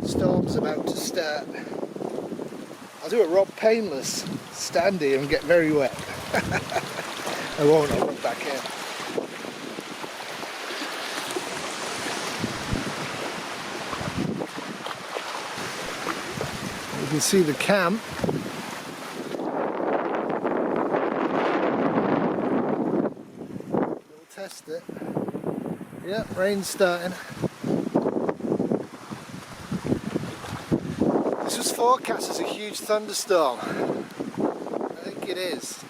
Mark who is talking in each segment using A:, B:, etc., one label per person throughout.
A: Storm's about to start. I'll do a Rob Painless stand here and get very wet. I won't, I'll walk back in. You can see the camp. We'll test it. Yep, rain's starting. This was forecast as a huge thunderstorm. I think it is.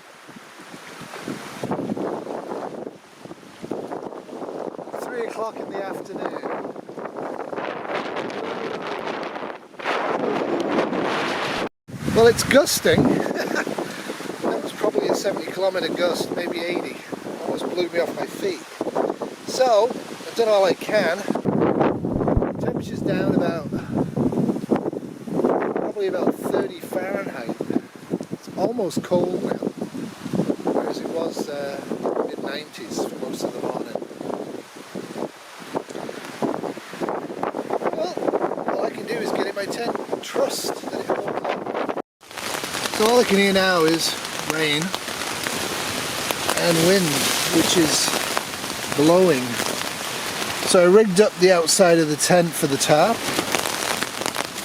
A: Three o'clock in the afternoon. Well, it's gusting. That was probably a 70-kilometre gust, maybe 80. Almost blew me off my feet. So, I've done all I can. Temperature's down about probably about 30 Fahrenheit. It's almost cold now, whereas it was mid-90s for most of the morning. Well, all I can do is get in my tent and trust that it won't blow. So all I can hear now is rain and wind, which is blowing. So I rigged up the outside of the tent for the tarp,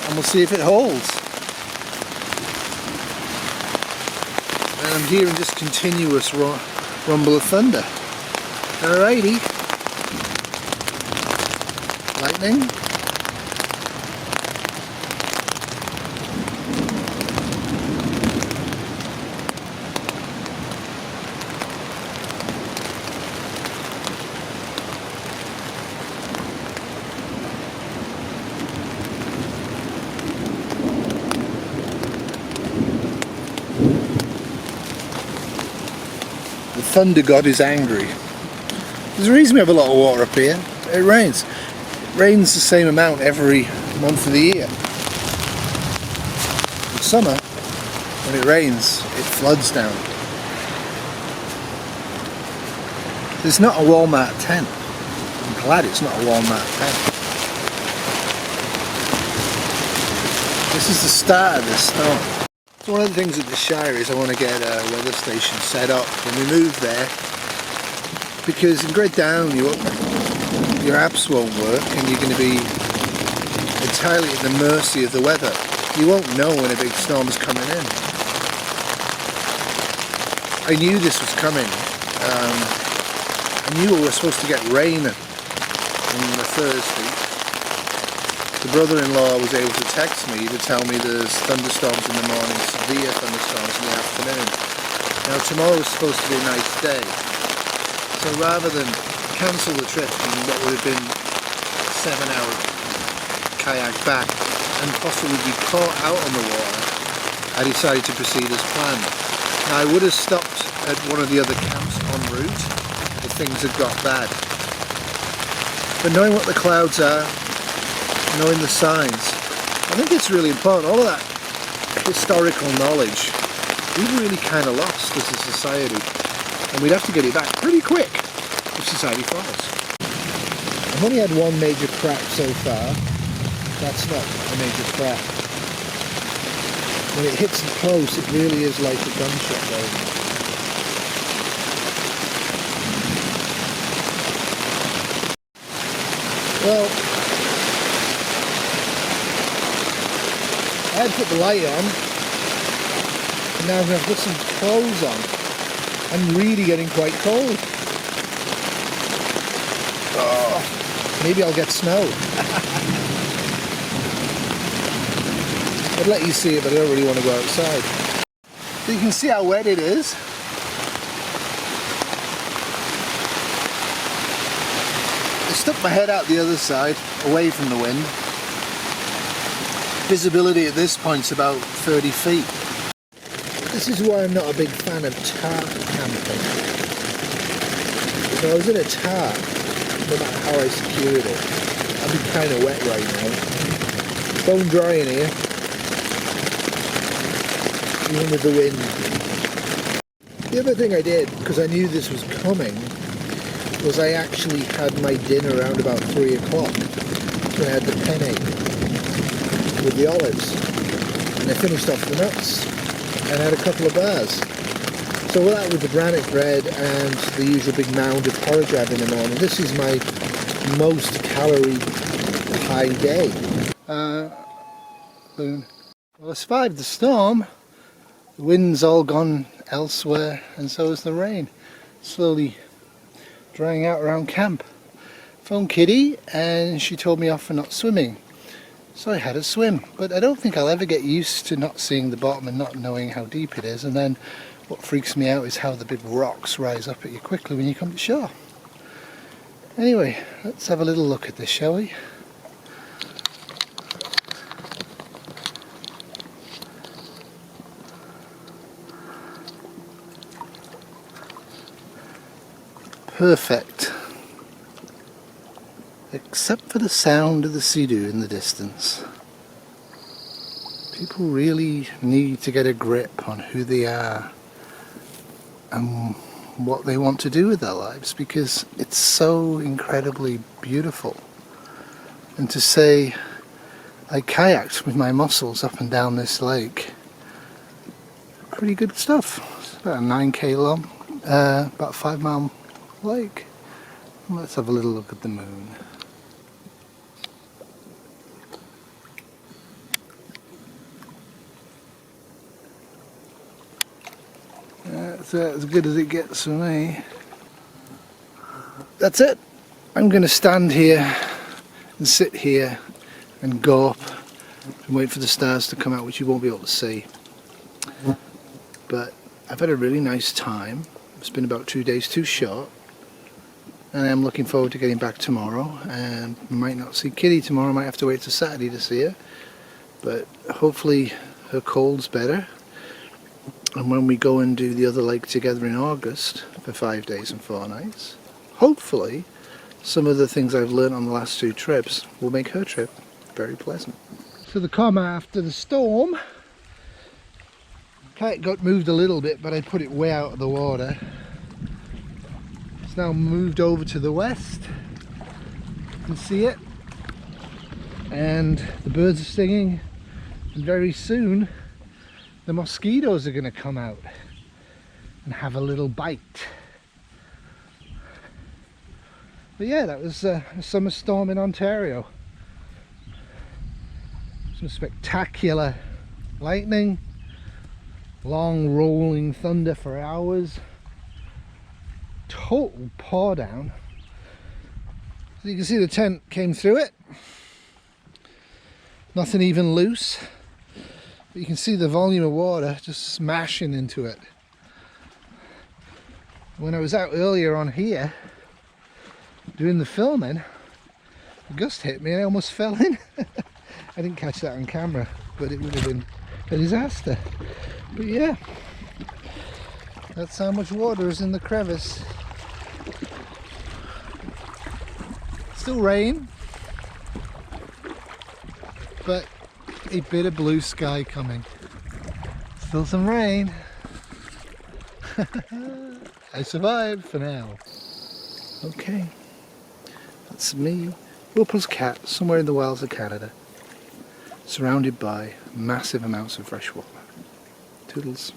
A: and we'll see if it holds. And I'm hearing just continuous rumble of thunder. Alrighty. Lightning. The thunder god is angry. There's a reason we have a lot of water up here. It rains. It rains the same amount every month of the year. In summer, when it rains, it floods down. It's not a Walmart tent. I'm glad it's not a Walmart tent. This is the start of this storm. So one of the things at the Shire is I want to get a weather station set up when we move there, because in Great Down your apps won't work and you're going to be entirely at the mercy of the weather. You won't know when a big storm is coming in. I knew this was coming. I knew we were supposed to get rain on the Thursday. The brother-in-law was able to text me to tell me there's thunderstorms in the morning, severe thunderstorms in the afternoon. Now tomorrow's supposed to be a nice day, so rather than cancel the trip and what would have been a 7-hour kayak back and possibly be caught out on the water, I decided to proceed as planned. Now I would have stopped at one of the other camps en route if things had got bad, but knowing what the clouds are, knowing the signs, I think it's really important. All of that historical knowledge we've really kind of lost as a society, and we'd have to get it back pretty quick if society falls. I've only had one major crack so far. That's not a major crack. When it hits close, it really is like a gunshot though. Well, I had to put the light on, and now I'm going to put some clothes on. I'm really getting quite cold. Oh, maybe I'll get snow. I'd let you see it, but I don't really want to go outside. So you can see how wet it is. I stuck my head out the other side, away from the wind. Visibility at this point's about 30 feet. This is why I'm not a big fan of tarp camping. If I was in a tarp, no matter how I secured it, I'd be kind of wet right now. Bone dry in here, even with the wind. The other thing I did, because I knew this was coming, was I actually had my dinner around about 3 o'clock. So I had the penne. with the olives, and I finished off the nuts and had a couple of bars. So that with the granite bread and the usual big mound of porridge I have in the morning, this is my most calorie high day. Boom. Well, I survived the storm. The wind's all gone elsewhere, and so is the rain. Slowly drying out around camp. Phoned Kitty and she told me off for not swimming. So I had a swim, but I don't think I'll ever get used to not seeing the bottom and not knowing how deep it is. And then what freaks me out is how the big rocks rise up at you quickly when you come to shore. Anyway, let's have a little look at this, shall we? Perfect. Except for the sound of the sea-doo in the distance. People really need to get a grip on who they are and what they want to do with their lives, because it's so incredibly beautiful. And to say I kayaked with my muscles up and down this lake, pretty good stuff. It's about a 9k long, about a 5-mile lake. Let's have a little look at the moon. That's as good as it gets for me. That's it. I'm going to stand here and sit here and gawp and wait for the stars to come out, which you won't be able to see. But I've had a really nice time. It's been about 2 days too short, and I'm looking forward to getting back tomorrow. And might not see Kitty tomorrow, might have to wait till Saturday to see her, but hopefully her cold's better. And when we go and do the other lake together in August for 5 days and 4 nights, hopefully some of the things I've learned on the last 2 trips will make her trip very pleasant. So the calm after the storm, kite got moved a little bit, but I put it way out of the water. It's now moved over to the west. You can see it, and the birds are singing, and very soon the mosquitoes are going to come out and have a little bite. But yeah, that was a summer storm in Ontario. Some spectacular lightning, long rolling thunder for hours, total pour down. So you can see the tent came through it, nothing even loose. But you can see the volume of water just smashing into it. When I was out earlier on here doing the filming, a gust hit me and I almost fell in. I didn't catch that on camera, but it would have been a disaster. But yeah, that's how much water is in the crevice. Still rain, but a bit of blue sky coming. Still some rain. I survived for now. Okay, that's me, Wilpur's cat, somewhere in the wilds of Canada, surrounded by massive amounts of fresh water. Toodles.